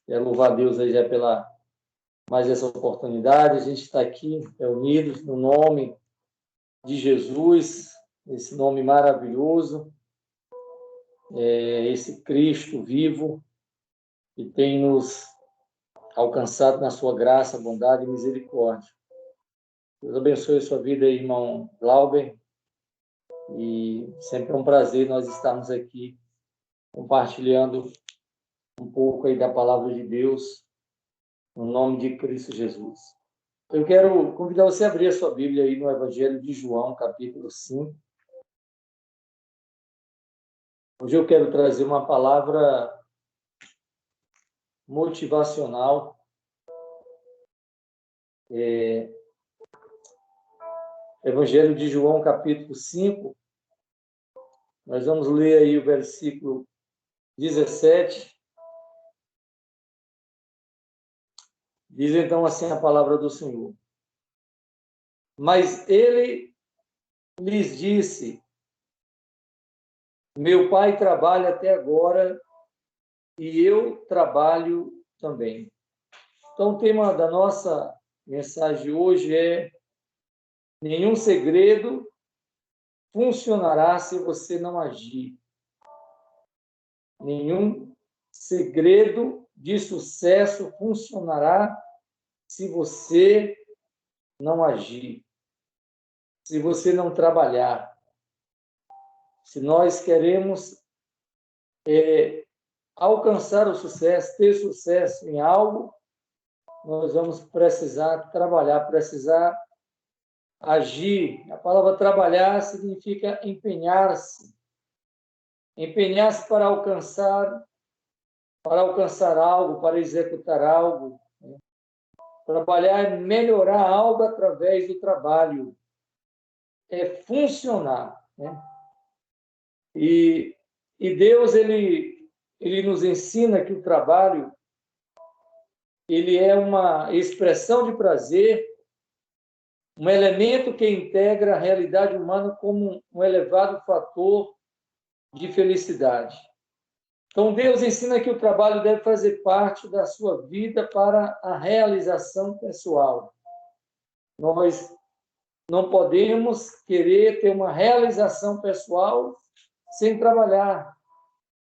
Quero louvar a Deus aí já pela mais essa oportunidade. A gente está aqui reunidos no nome de Jesus, esse nome maravilhoso, esse Cristo vivo que tem nos alcançado na sua graça, bondade e misericórdia. Deus abençoe a sua vida, irmão Glauber, e sempre é um prazer nós estarmos aqui compartilhando um pouco aí da palavra de Deus, no nome de Cristo Jesus. Eu quero convidar você a abrir a sua Bíblia aí no Evangelho de João, capítulo 5. Hoje eu quero trazer uma palavra motivacional. Evangelho de João, capítulo 5. Nós vamos ler aí o versículo 17. Diz então assim a palavra do Senhor. Mas ele lhes disse: meu pai trabalha até agora e eu trabalho também. Então, o tema da nossa mensagem hoje é: nenhum segredo funcionará se você não agir. Nenhum segredo de sucesso funcionará se você não agir, se você não trabalhar. Se nós queremos alcançar o sucesso, ter sucesso em algo, nós vamos precisar trabalhar, precisar agir. A palavra trabalhar significa empenhar-se. Empenhar-se para alcançar algo, para executar algo. Trabalhar é melhorar algo através do trabalho. É funcionar. E Deus, ele nos ensina que o trabalho ele é uma expressão de prazer, um elemento que integra a realidade humana como um elevado fator de felicidade. Então, Deus ensina que o trabalho deve fazer parte da sua vida para a realização pessoal. Nós não podemos querer ter uma realização pessoal sem trabalhar,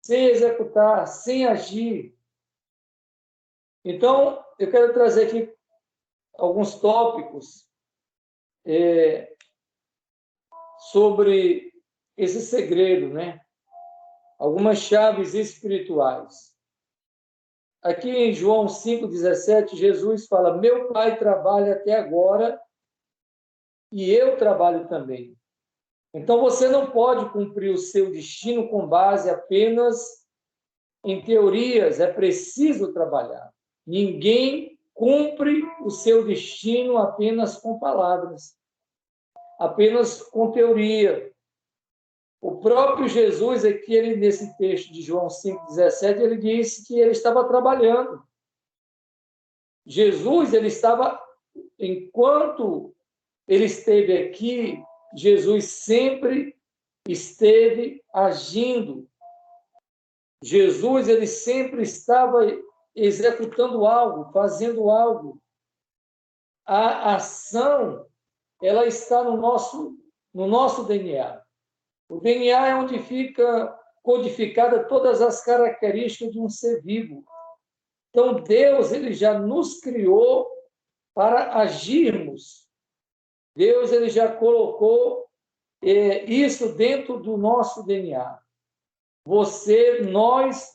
sem executar, sem agir. Então, eu quero trazer aqui alguns tópicos sobre esse segredo, Algumas chaves espirituais. Aqui em João 5,17, Jesus fala: meu pai trabalha até agora e eu trabalho também. Então, você não pode cumprir o seu destino com base apenas em teorias, é preciso trabalhar. Ninguém cumpre o seu destino apenas com palavras, apenas com teoria. O próprio Jesus, aqui nesse texto de João 5,17, ele disse que ele estava trabalhando. Jesus, enquanto ele esteve aqui, Jesus sempre esteve agindo. Jesus, ele sempre estava executando algo, fazendo algo. A ação, ela está no nosso DNA. O DNA é onde fica codificada todas as características de um ser vivo. Então, Deus, ele já nos criou para agirmos. Deus, ele já colocou isso dentro do nosso DNA. Nós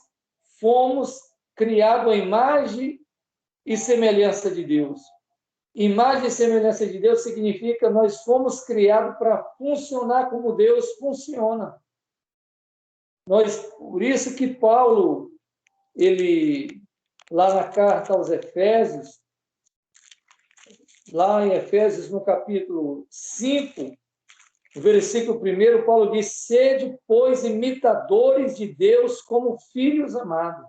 fomos criados à imagem e semelhança de Deus. Imagem e semelhança de Deus significa nós fomos criados para funcionar como Deus funciona. Por isso que Paulo, lá na carta aos Efésios, lá em Efésios, no capítulo 5, no versículo 1, Paulo diz: sede, pois, imitadores de Deus como filhos amados.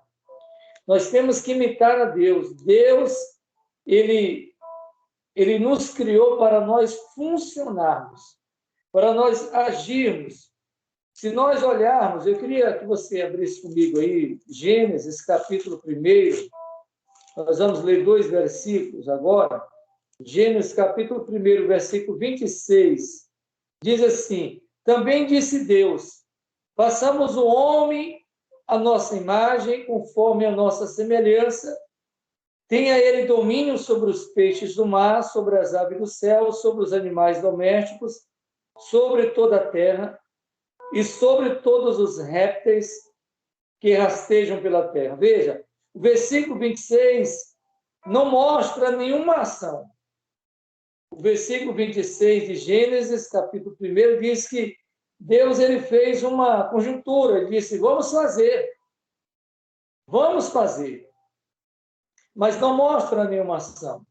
Nós temos que imitar a Deus. Deus, ele nos criou para nós funcionarmos, para nós agirmos. Se nós olharmos, eu queria que você abrisse comigo aí Gênesis, capítulo 1. Nós vamos ler 2 versículos agora. Gênesis capítulo 1, versículo 26. Diz assim: também disse Deus, façamos o homem à nossa imagem, conforme a nossa semelhança. Tenha ele domínio sobre os peixes do mar, sobre as aves do céu, sobre os animais domésticos, sobre toda a terra e sobre todos os répteis que rastejam pela terra. Veja, o versículo 26 não mostra nenhuma ação. O versículo 26 de Gênesis, capítulo 1, diz que Deus ele fez uma conjuntura, ele disse, vamos fazer. Mas não mostra nenhuma ação.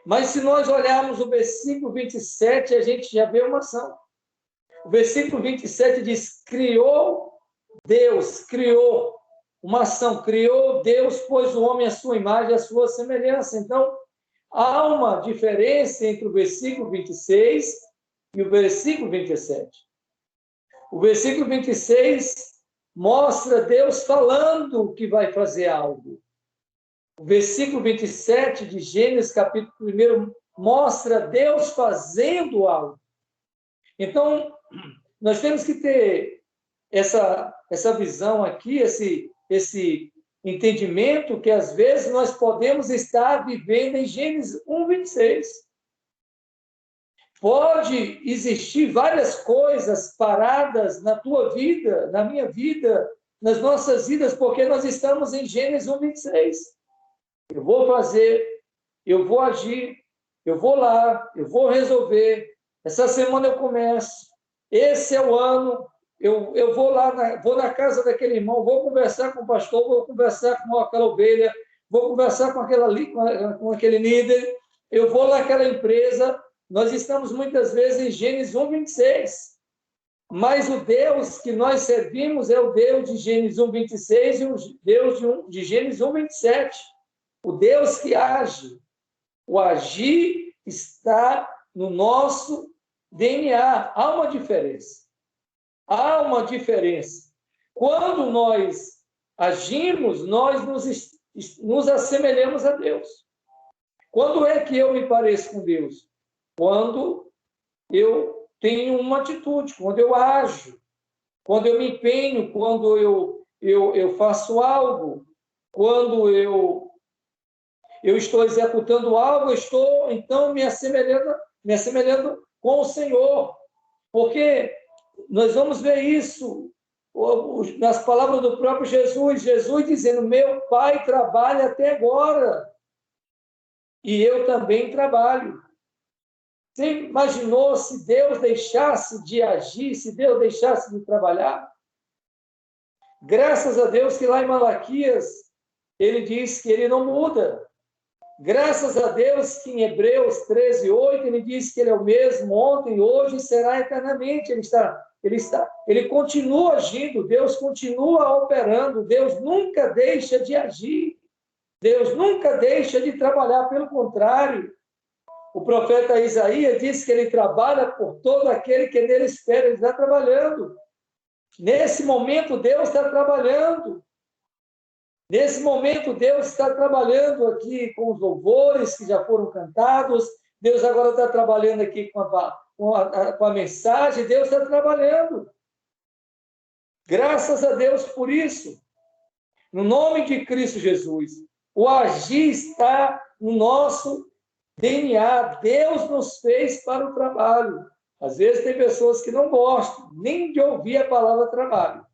Mas se nós olharmos o versículo 27, a gente já vê uma ação. O versículo 27 diz, criou uma ação, criou Deus, pôs o homem à sua imagem, à sua semelhança. Então, há uma diferença entre o versículo 26 e o versículo 27. O versículo 26 mostra Deus falando que vai fazer algo. O versículo 27 de Gênesis, capítulo 1, mostra Deus fazendo algo. Então, nós temos que ter essa visão aqui, esse entendimento que, às vezes, nós podemos estar vivendo em Gênesis 1, 26. Pode existir várias coisas paradas na tua vida, na minha vida, nas nossas vidas, porque nós estamos em Gênesis 1, 26. Eu vou fazer, eu vou agir, eu vou lá, eu vou resolver. Essa semana eu começo. Esse é o ano. Eu vou lá, vou na casa daquele irmão, vou conversar com o pastor, vou conversar com aquela ovelha, vou conversar com aquele líder, eu vou naquela empresa. Nós estamos muitas vezes em Gênesis 1, 26. Mas o Deus que nós servimos é o Deus de Gênesis 1, 26 e o Deus de Gênesis 1, 27. O Deus que age. O agir está no nosso DNA. Há uma diferença. Há uma diferença. Quando nós agimos, nós nos assemelhamos a Deus. Quando é que eu me pareço com Deus? Quando eu tenho uma atitude, quando eu ajo, quando eu me empenho, quando eu faço algo, quando eu estou executando algo, eu estou, então, me assemelhando com o Senhor. Porque nós vamos ver isso nas palavras do próprio Jesus. Jesus dizendo, meu Pai trabalha até agora e eu também trabalho. Você imaginou se Deus deixasse de agir, se Deus deixasse de trabalhar? Graças a Deus que lá em Malaquias ele diz que ele não muda. Graças a Deus que em Hebreus 13, 8 ele diz que ele é o mesmo ontem, hoje e será eternamente. Ele continua agindo, Deus continua operando, Deus nunca deixa de agir, Deus nunca deixa de trabalhar, pelo contrário. O profeta Isaías diz que ele trabalha por todo aquele que nele espera, ele está trabalhando. Nesse momento, Deus está trabalhando. Nesse momento, Deus está trabalhando aqui com os louvores que já foram cantados. Deus agora está trabalhando aqui com a mensagem. Deus está trabalhando. Graças a Deus por isso. No nome de Cristo Jesus. O agir está no nosso DNA. Deus nos fez para o trabalho. Às vezes tem pessoas que não gostam nem de ouvir a palavra trabalho.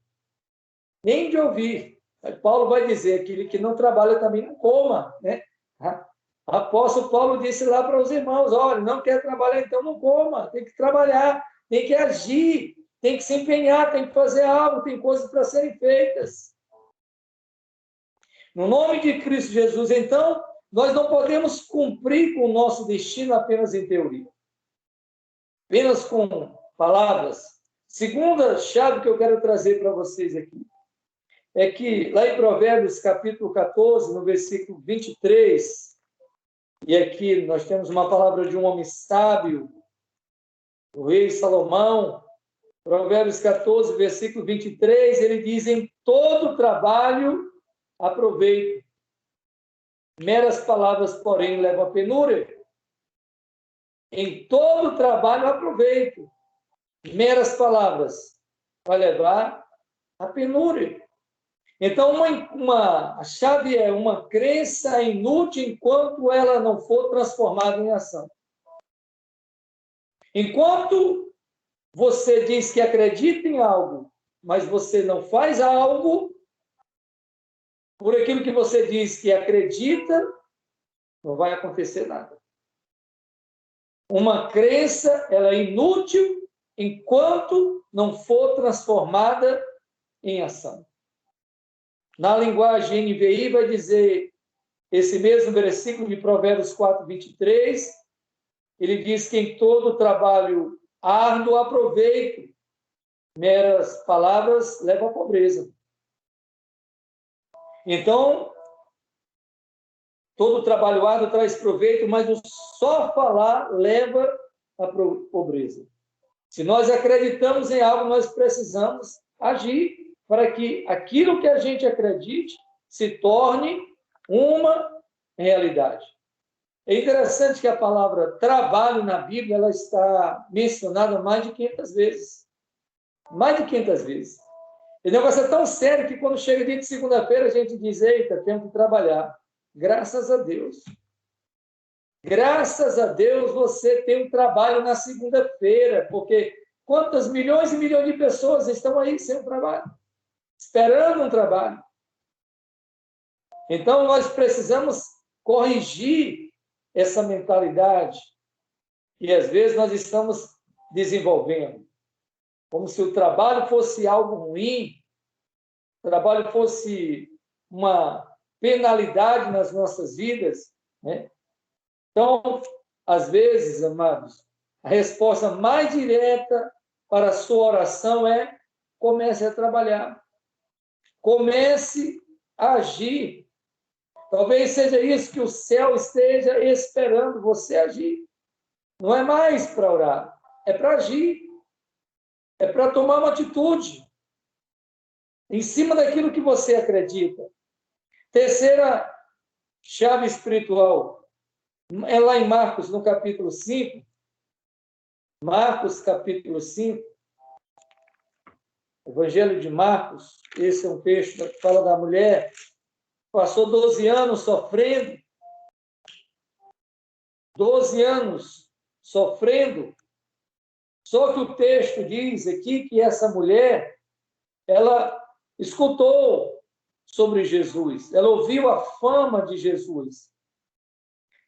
Nem de ouvir. Paulo vai dizer que aquele que não trabalha também não coma, né? O apóstolo Paulo disse lá para os irmãos, olha, não quer trabalhar, então não coma, tem que trabalhar, tem que agir, tem que se empenhar, tem que fazer algo, tem coisas para serem feitas. No nome de Cristo Jesus, então, nós não podemos cumprir com o nosso destino apenas em teoria, apenas com palavras. Segunda chave que eu quero trazer para vocês aqui, é que lá em Provérbios, capítulo 14, no versículo 23, e aqui nós temos uma palavra de um homem sábio, o rei Salomão, Provérbios 14, versículo 23, ele diz, em todo trabalho aproveito. Meras palavras, porém, levam a penúria. Em todo trabalho há proveito. Meras palavras vai levar a penúria. Então, a chave é uma crença inútil enquanto ela não for transformada em ação. Enquanto você diz que acredita em algo, mas você não faz algo, por aquilo que você diz que acredita, não vai acontecer nada. Uma crença, ela é inútil enquanto não for transformada em ação. Na linguagem NVI vai dizer, esse mesmo versículo de Provérbios 4, 23, ele diz que em todo trabalho árduo há proveito, meras palavras levam à pobreza. Então, todo trabalho árduo traz proveito, mas o só falar leva à pobreza. Se nós acreditamos em algo, nós precisamos agir para que aquilo que a gente acredite se torne uma realidade. É interessante que a palavra trabalho na Bíblia ela está mencionada mais de 500 vezes. Mais de 500 vezes. E o negócio é tão sério que quando chega dia de segunda-feira a gente diz, eita, temos que trabalhar. Graças a Deus. Graças a Deus você tem um trabalho na segunda-feira, porque quantas milhões e milhões de pessoas estão aí sem trabalho, esperando um trabalho. Então, nós precisamos corrigir essa mentalidade que, às vezes, nós estamos desenvolvendo. Como se o trabalho fosse algo ruim, o trabalho fosse uma penalidade nas nossas vidas, né? Então, às vezes, amados, a resposta mais direta para a sua oração é: comece a trabalhar. Comece a agir. Talvez seja isso que o céu esteja esperando você agir. Não é mais para orar, é para agir. É para tomar uma atitude em cima daquilo que você acredita. Terceira chave espiritual é lá em Marcos, no capítulo 5. Marcos, capítulo 5. Evangelho de Marcos. Esse é um texto que fala da mulher que passou 12 anos sofrendo. 12 anos sofrendo. Só que o texto diz aqui que essa mulher, ela escutou sobre Jesus, ela ouviu a fama de Jesus,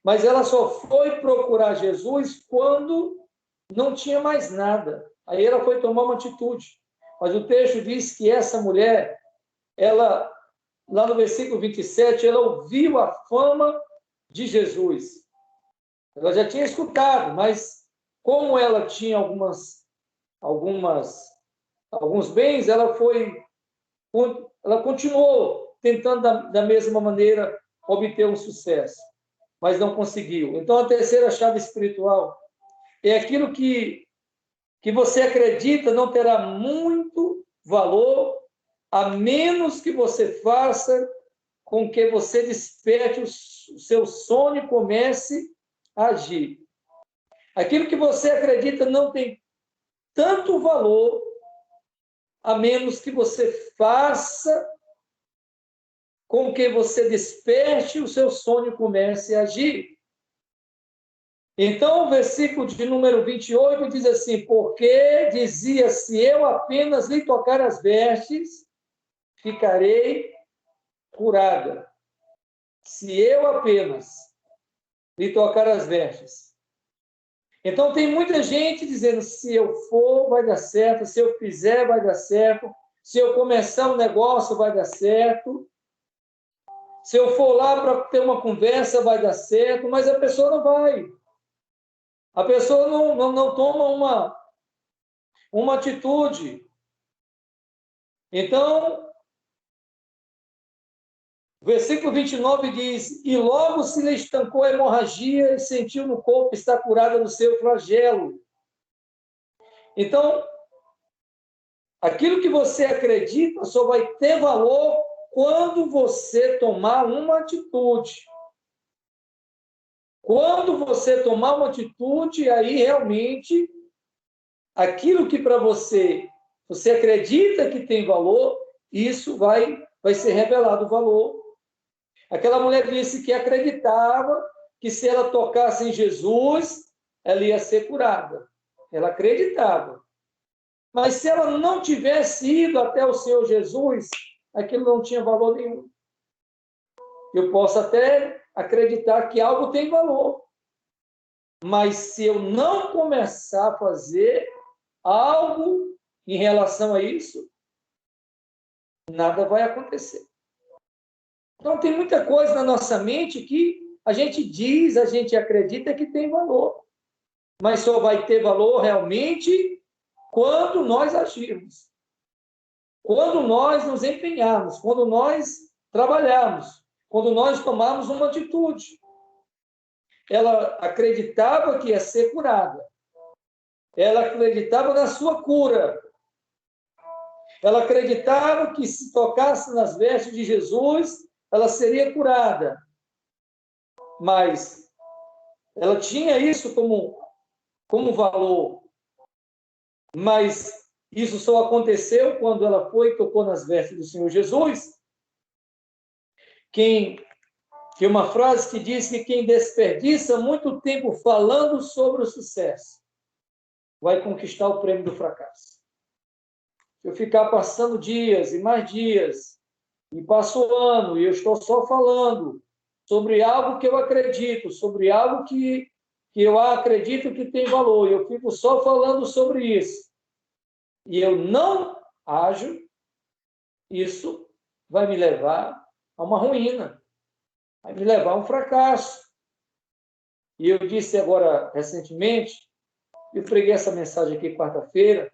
mas ela só foi procurar Jesus quando não tinha mais nada. Aí ela foi tomar uma atitude. Mas o texto diz que essa mulher, ela, lá no versículo 27, ela ouviu a fama de Jesus. Ela já tinha escutado, mas como ela tinha alguns bens, ela continuou tentando da mesma maneira obter um sucesso, mas não conseguiu. Então, a terceira chave espiritual é aquilo que você acredita não terá muito valor, a menos que você faça com que você desperte o seu sono e comece a agir. Aquilo que você acredita não tem tanto valor, a menos que você faça com que você desperte o seu sonho e comece a agir. Então, o versículo de número 28 diz assim: porque dizia, se eu apenas lhe tocar as vestes, ficarei curada. Se eu apenas lhe tocar as vestes. Então, tem muita gente dizendo, se eu for, vai dar certo, se eu fizer, vai dar certo, se eu começar um negócio, vai dar certo, se eu for lá para ter uma conversa, vai dar certo, mas a pessoa não vai. A pessoa não toma uma atitude. Então, o versículo 29 diz, e logo se lhe estancou a hemorragia e sentiu no corpo estar curada do seu flagelo. Então, aquilo que você acredita só vai ter valor quando você tomar uma atitude. Quando você tomar uma atitude, aí realmente aquilo que para você acredita que tem valor, isso vai ser revelado o valor. Aquela mulher disse que acreditava que se ela tocasse em Jesus, ela ia ser curada. Ela acreditava. Mas se ela não tivesse ido até o Senhor Jesus, aquilo não tinha valor nenhum. Eu posso até acreditar que algo tem valor, mas se eu não começar a fazer algo em relação a isso, nada vai acontecer. Então, tem muita coisa na nossa mente que a gente diz, a gente acredita que tem valor, mas só vai ter valor realmente quando nós agirmos, quando nós nos empenharmos, quando nós trabalharmos, quando nós tomarmos uma atitude. Ela acreditava que ia ser curada. Ela acreditava na sua cura. Ela acreditava que se tocasse nas vestes de Jesus, ela seria curada. Mas ela tinha isso como valor. Mas isso só aconteceu quando ela foi e tocou nas vestes do Senhor Jesus. Que uma frase que diz que quem desperdiça muito tempo falando sobre o sucesso vai conquistar o prêmio do fracasso. Se eu ficar passando dias e mais dias, e passo o ano, e eu estou só falando sobre algo que eu acredito, sobre algo que eu acredito que tem valor, e eu fico só falando sobre isso, e eu não ajo, isso vai me levar a uma ruína, vai me levar a um fracasso. E eu disse agora, recentemente, eu preguei essa mensagem aqui quarta-feira,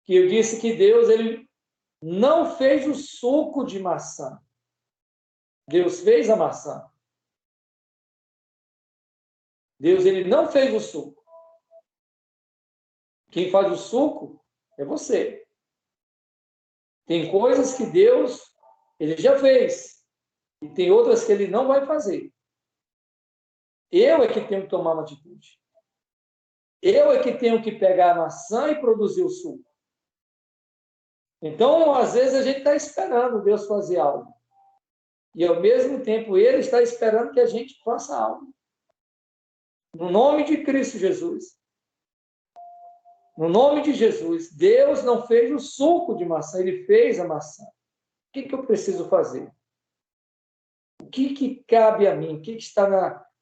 que eu disse que Deus, ele não fez o suco de maçã. Deus fez a maçã. Deus, ele não fez o suco. Quem faz o suco é você. Tem coisas que Deus, ele já fez. E tem outras que ele não vai fazer. Eu é que tenho que tomar uma atitude. Eu é que tenho que pegar a maçã e produzir o suco. Então, às vezes, a gente está esperando Deus fazer algo. E, ao mesmo tempo, Ele está esperando que a gente faça algo. No nome de Cristo Jesus. No nome de Jesus. Deus não fez o suco de maçã, Ele fez a maçã. O que eu preciso fazer? O que cabe a mim? O que está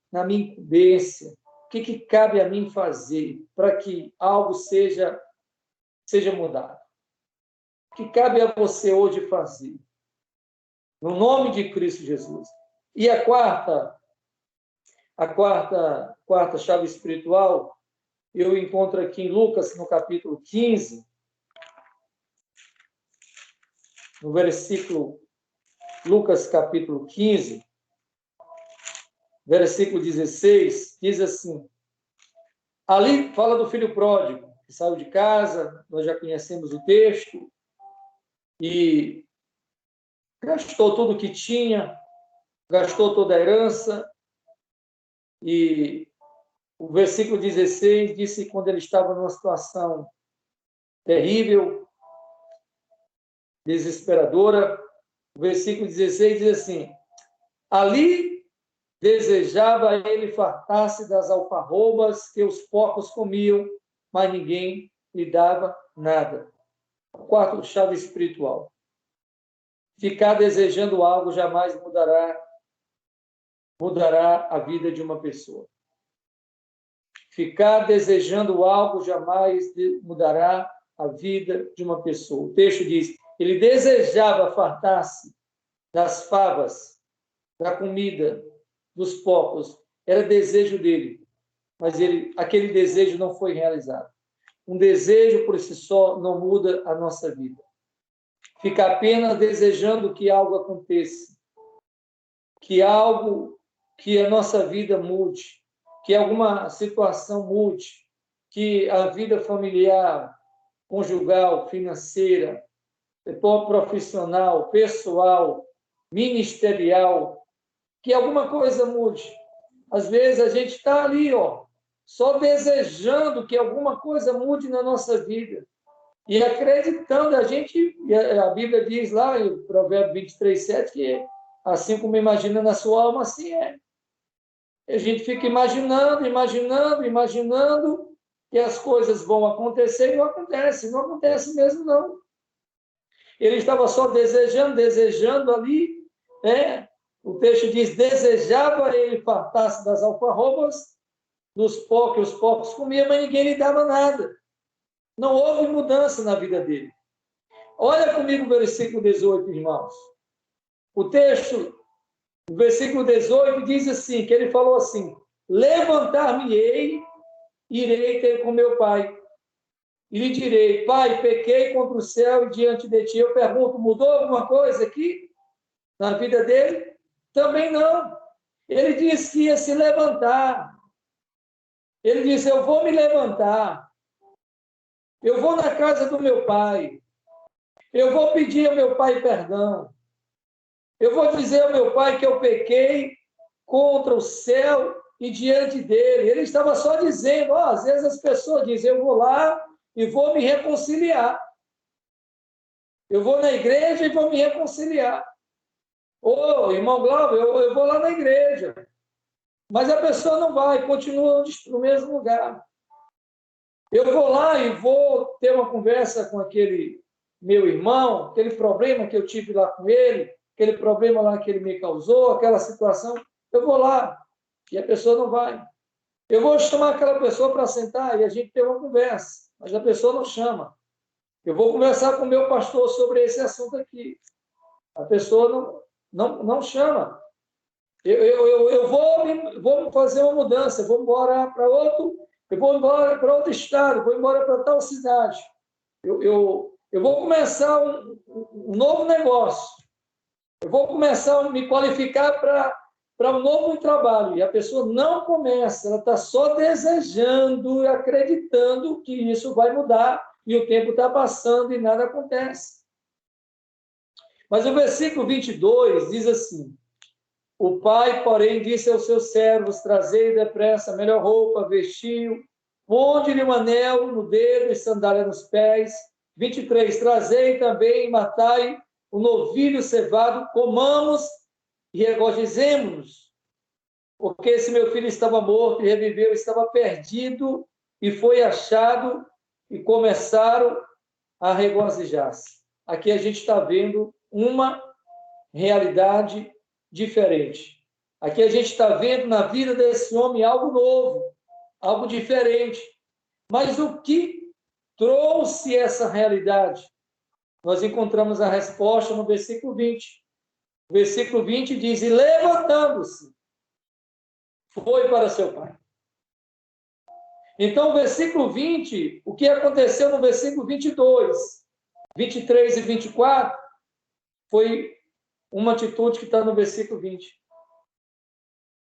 na minha incumbência? O que cabe a mim fazer para que algo seja mudado? O que cabe a você hoje fazer? No nome de Cristo Jesus. E a quarta chave espiritual, eu encontro aqui em Lucas, no capítulo 15, no versículo, Lucas capítulo 15, versículo 16, diz assim, ali fala do filho pródigo, que saiu de casa, nós já conhecemos o texto, e gastou tudo que tinha, gastou toda a herança, e o versículo 16 disse que quando ele estava numa situação terrível, desesperadora, o versículo 16 diz assim, ali desejava ele fartar-se das alfarrobas que os porcos comiam, mas ninguém lhe dava nada. Quarto, chave espiritual. Ficar desejando algo jamais mudará a vida de uma pessoa. Ficar desejando algo jamais mudará a vida de uma pessoa. O texto diz, ele desejava fartar-se das favas, da comida, dos porcos. Era desejo dele, mas aquele desejo não foi realizado. Um desejo por si só não muda a nossa vida. Fica apenas desejando que algo aconteça, que a nossa vida mude, que alguma situação mude, que a vida familiar, conjugal, financeira, profissional, pessoal, ministerial, que alguma coisa mude. Às vezes a gente está ali, só desejando que alguma coisa mude na nossa vida. E acreditando, a Bíblia diz lá em Provérbios 23:7, que assim como imagina na sua alma, assim é. A gente fica imaginando que as coisas vão acontecer e não acontece mesmo não. Ele estava só desejando ali, né? O texto diz, desejava ele fartasse das alfarrobas, dos pó que os porcos comiam, mas ninguém lhe dava nada. Não houve mudança na vida dele. Olha comigo o versículo 18, irmãos. O texto, o versículo 18, diz assim, que ele falou assim, levantar-me-ei, irei ter com meu pai. E lhe direi, pai, pequei contra o céu e diante de ti. Eu pergunto, mudou alguma coisa aqui na vida dele? Também não. Ele disse que ia se levantar. Ele disse, eu vou me levantar. Eu vou na casa do meu pai. Eu vou pedir ao meu pai perdão. Eu vou dizer ao meu pai que eu pequei contra o céu e diante dele. Ele estava só dizendo, às vezes as pessoas dizem, eu vou lá e vou me reconciliar. Eu vou na igreja e vou me reconciliar. Ô, irmão Glauber, eu vou lá na igreja. Mas a pessoa não vai, continua no mesmo lugar. Eu vou lá e vou ter uma conversa com aquele meu irmão, aquele problema que eu tive lá com ele, aquele problema lá que ele me causou, aquela situação. Eu vou lá e a pessoa não vai. Eu vou chamar aquela pessoa para sentar e a gente ter uma conversa, mas a pessoa não chama. Eu vou conversar com o meu pastor sobre esse assunto aqui. A pessoa não chama. Eu vou fazer uma mudança, vou embora para outro estado, vou embora para tal cidade. Eu vou começar um novo negócio. Eu vou começar a me qualificar para um novo trabalho. E a pessoa não começa, ela está só desejando e acreditando que isso vai mudar e o tempo está passando e nada acontece. Mas o versículo 22 diz assim, o pai, porém, disse aos seus servos, trazei depressa a melhor roupa, vestiu, ponde-lhe um anel no dedo e sandália nos pés. 23, trazei também e matai o novilho cevado, comamos e regozijemo-nos. Porque esse meu filho estava morto e reviveu, estava perdido e foi achado, e começaram a regozijar-se. Aqui a gente está vendo uma realidade diferente. Aqui a gente está vendo na vida desse homem algo novo, algo diferente. Mas o que trouxe essa realidade? Nós encontramos a resposta no versículo 20. O versículo 20 diz, e levantando-se, foi para seu pai. Então, o versículo 20, o que aconteceu no versículo 22, 23 e 24, foi uma atitude que está no versículo 20.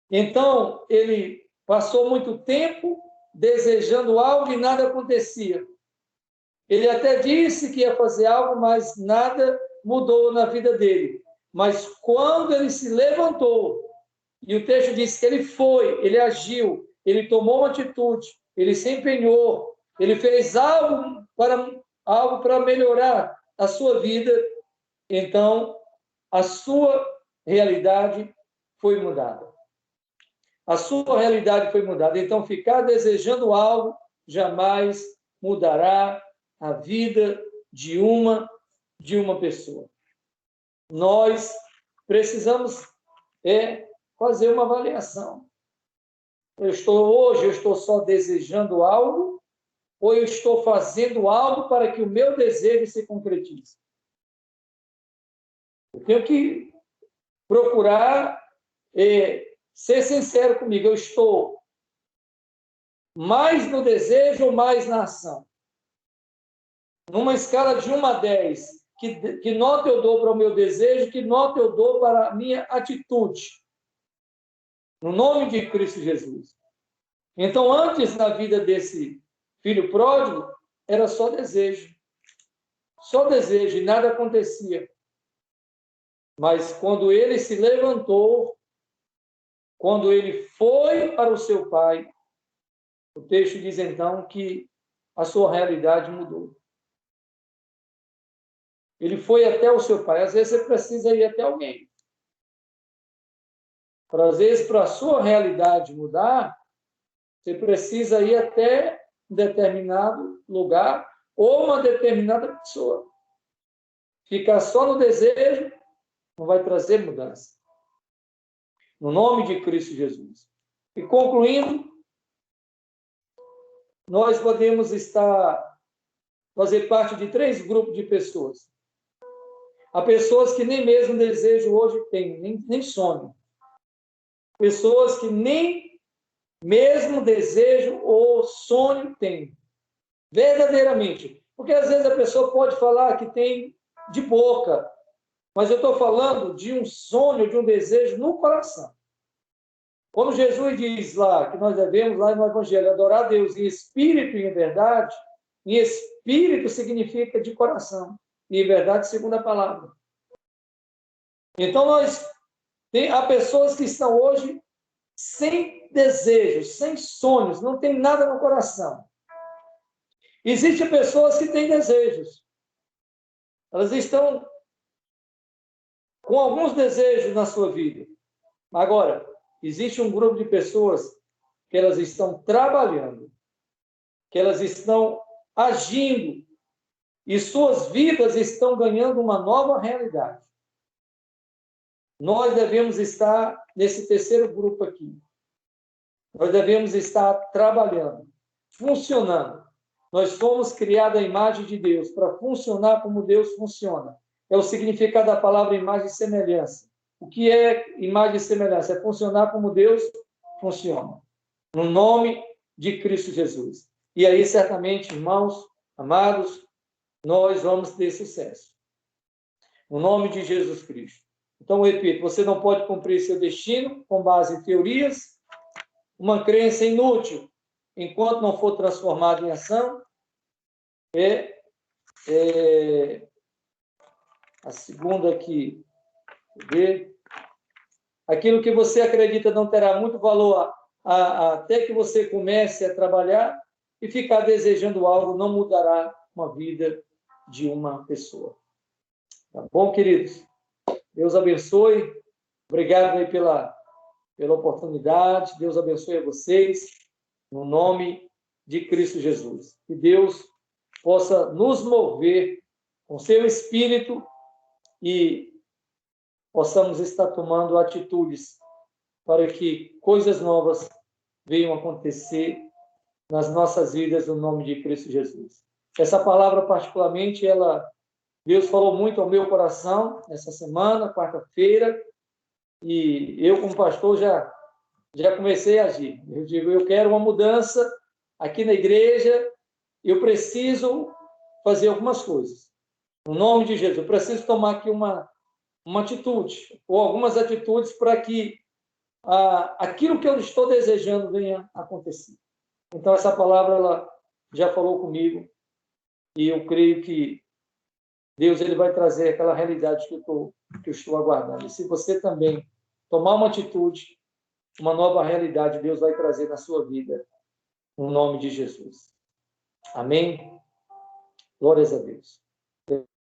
Então, ele passou muito tempo desejando algo e nada acontecia. Ele até disse que ia fazer algo, mas nada mudou na vida dele. Mas quando ele se levantou, e o texto diz que ele foi, ele agiu, ele tomou uma atitude, ele se empenhou, ele fez algo para melhorar a sua vida, então a sua realidade foi mudada. A sua realidade foi mudada. Então, ficar desejando algo jamais mudará a vida de uma pessoa. Nós precisamos fazer uma avaliação. Hoje eu estou só desejando algo ou eu estou fazendo algo para que o meu desejo se concretize? Eu tenho que procurar ser sincero comigo. Eu estou mais no desejo ou mais na ação? Numa escala de 1 a 10, que nota eu dou para o meu desejo, que nota eu dou para a minha atitude? No nome de Cristo Jesus. Então, antes, na vida desse filho pródigo, era só desejo. Só desejo, e nada acontecia. Mas quando ele se levantou, quando ele foi para o seu pai, o texto diz então que a sua realidade mudou. Ele foi até o seu pai. Às vezes você precisa ir até alguém. Às vezes, para a sua realidade mudar, você precisa ir até um determinado lugar ou uma determinada pessoa. Ficar só no desejo não vai trazer mudança. No nome de Cristo Jesus. E concluindo, nós podemos fazer parte de 3 grupos de pessoas. Há pessoas que nem mesmo desejo hoje têm, nem sonham. Pessoas que nem mesmo desejo ou sonho têm. Verdadeiramente. Porque às vezes a pessoa pode falar que tem de boca, mas eu estou falando de um sonho, de um desejo no coração. Quando Jesus diz lá que nós devemos, lá no Evangelho, adorar a Deus em espírito e em verdade, em espírito significa de coração, e em verdade, segundo a palavra. Então, há pessoas que estão hoje sem desejos, sem sonhos, não tem nada no coração. Existem pessoas que têm desejos. Elas estão com alguns desejos na sua vida. Agora, existe um grupo de pessoas que elas estão trabalhando, que elas estão agindo, e suas vidas estão ganhando uma nova realidade. Nós devemos estar nesse terceiro grupo aqui. Nós devemos estar trabalhando, funcionando. Nós fomos criados à imagem de Deus, para funcionar como Deus funciona. É o significado da palavra imagem e semelhança. O que é imagem e semelhança? É funcionar como Deus funciona. No nome de Cristo Jesus. E aí, certamente, irmãos, amados, nós vamos ter sucesso. No nome de Jesus Cristo. Então, eu repito, você não pode cumprir seu destino com base em teorias, uma crença inútil, enquanto não for transformado em ação. A segunda aqui, ver. Aquilo que você acredita não terá muito valor até que você comece a trabalhar, e ficar desejando algo não mudará uma vida de uma pessoa. Tá bom, queridos? Deus abençoe. Obrigado aí pela oportunidade. Deus abençoe a vocês, no nome de Cristo Jesus. Que Deus possa nos mover com seu Espírito e possamos estar tomando atitudes para que coisas novas venham acontecer nas nossas vidas, no nome de Cristo Jesus. Essa palavra, particularmente, Deus falou muito ao meu coração essa semana, quarta-feira, e eu, como pastor, já comecei a agir. Eu digo, eu quero uma mudança aqui na igreja, eu preciso fazer algumas coisas. No nome de Jesus, eu preciso tomar aqui uma atitude, ou algumas atitudes para que aquilo que eu estou desejando venha acontecer. Então, essa palavra ela já falou comigo, e eu creio que Deus ele vai trazer aquela realidade que eu estou aguardando. E se você também tomar uma atitude, uma nova realidade, Deus vai trazer na sua vida, no nome de Jesus. Amém? Glórias a Deus.